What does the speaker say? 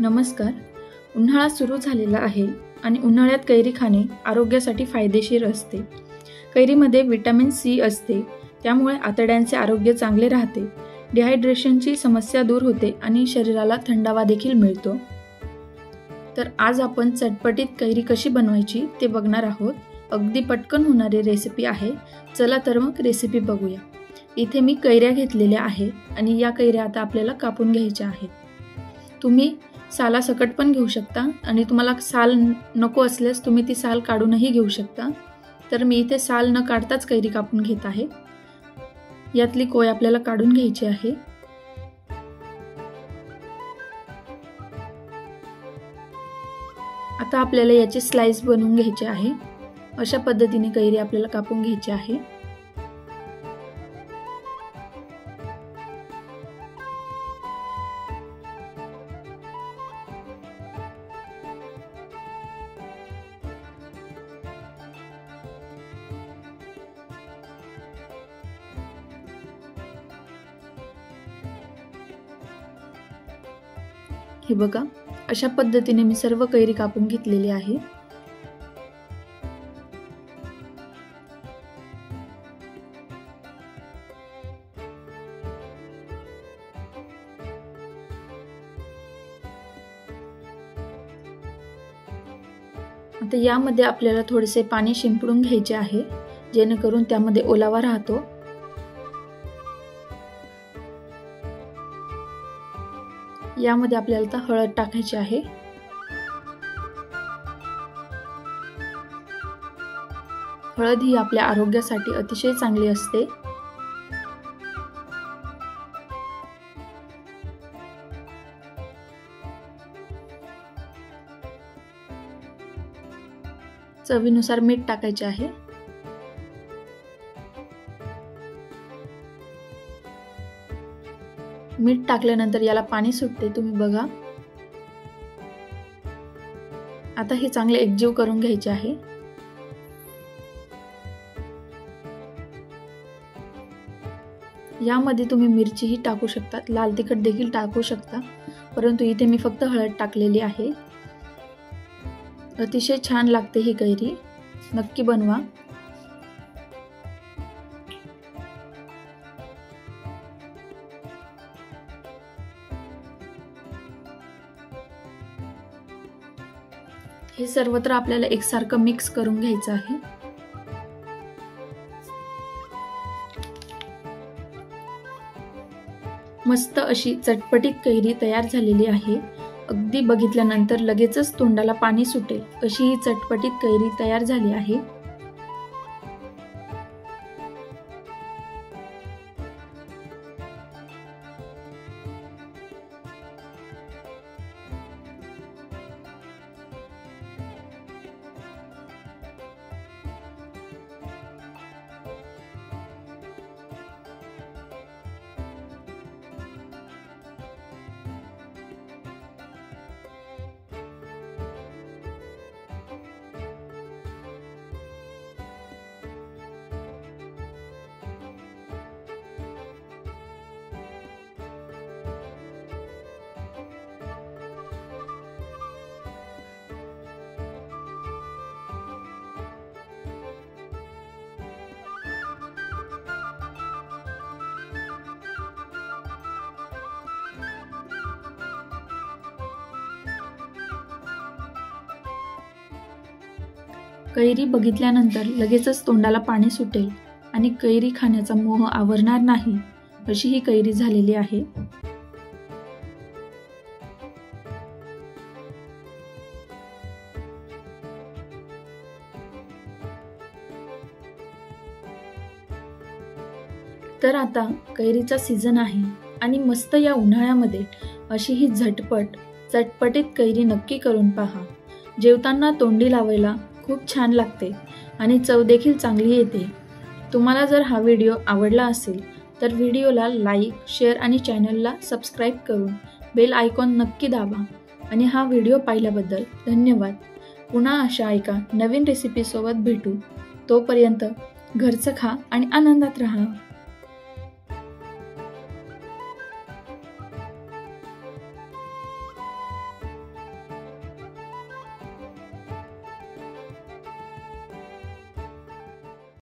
नमस्कार. उन्हाळा सुरू झालेला आहे आणि उन्हाळ्यात कैरी खाणे आरोग्यासाठी फायदेशीर असते. कैरीमध्ये व्हिटॅमिन सी असते, त्यामुळे आतड्यांचे आरोग्य चांगले राहते. डिहायड्रेशनची समस्या दूर होते आणि शरीराला थंडावा देखील मिळतो. तर आज आपण चटपटीत कैरी कशी बनवायची ते बघणार आहोत. अगदी पटकन होणारी रेसिपी आहे. चला तर मग रेसिपी बघूया. इथे मी कैऱ्या घेतलेल्या आहे आणि या कैऱ्या आता आपल्याला कापून घ्यायच्या आहेत. तुम्ही सालासकट पण घेऊ शकता आणि तुम्हाला साल नको असल्यास तुम्ही ती साल काढूनही घेऊ शकता. तर मी इथे साल न काढताच कैरी कापून घेत आहे. यातली कोय आपल्याला काढून घ्यायची आहे. आता आपल्याला याची स्लाइस बनवून घ्यायची आहे. अशा पद्धतीने कैरी आपल्याला कापून घ्यायची आहे. हे बघा, अशा पद्धतीने मी सर्व कैरी कापून घेतलेली आहे. आता यामध्ये आपल्याला थोडेसे पाणी शिंपडून घ्यायचे आहे, जेणेकरून त्यामध्ये ओलावा राहतो. यामध्ये आपल्याला आता हळद टाकायची आहे. हळद ही आपल्या आरोग्यासाठी अतिशय चांगली असते. चवीनुसार मीठ टाकायचे आहे. मीठ टाकल्यानंतर याला पाणी सुटते, तुम्ही बघा. आता हे चांगले एकजीव करून घ्यायचे आहे. यामध्ये तुम्ही मिरचीही टाकू शकता, लाल तिखट देखील टाकू शकता, परंतु इथे मी फक्त हळद टाकलेली आहे. अतिशय छान लागते ही कैरी, नक्की बनवा. हे सर्वत्र आपल्याला एकसारखं मिक्स करून घ्यायचं आहे. मस्त अशी चटपटीत कैरी तयार झालेली आहे. अगदी बघितल्यानंतर लगेचच तोंडाला पाणी सुटेल अशी ही चटपटीत कैरी तयार झाली आहे. कैरी बघितल्यानंतर लगेचच तोंडाला पाणी सुटेल आणि कैरी खाण्याचा मोह आवरणार नाही अशी ही कैरी झालेली आहे. तर आता कैरीचा सीझन आहे आणि मस्त या उन्हाळ्यामध्ये अशी ही चटपटीत कैरी नक्की करून पहा. जेवताना तोंडी लावायला खूप छान लागते आणि चव देखील चांगली येते. तुम्हाला जर हा व्हिडिओ आवडला असेल तर व्हिडिओला लाईक, शेअर आणि चॅनलला सबस्क्राईब करून बेल आयकॉन नक्की दाबा. आणि हा व्हिडिओ पाहिल्याबद्दल धन्यवाद. पुन्हा अशा एका नवीन रेसिपीसोबत भेटू. तोपर्यंत घरचं खा आणि आनंदात राहा.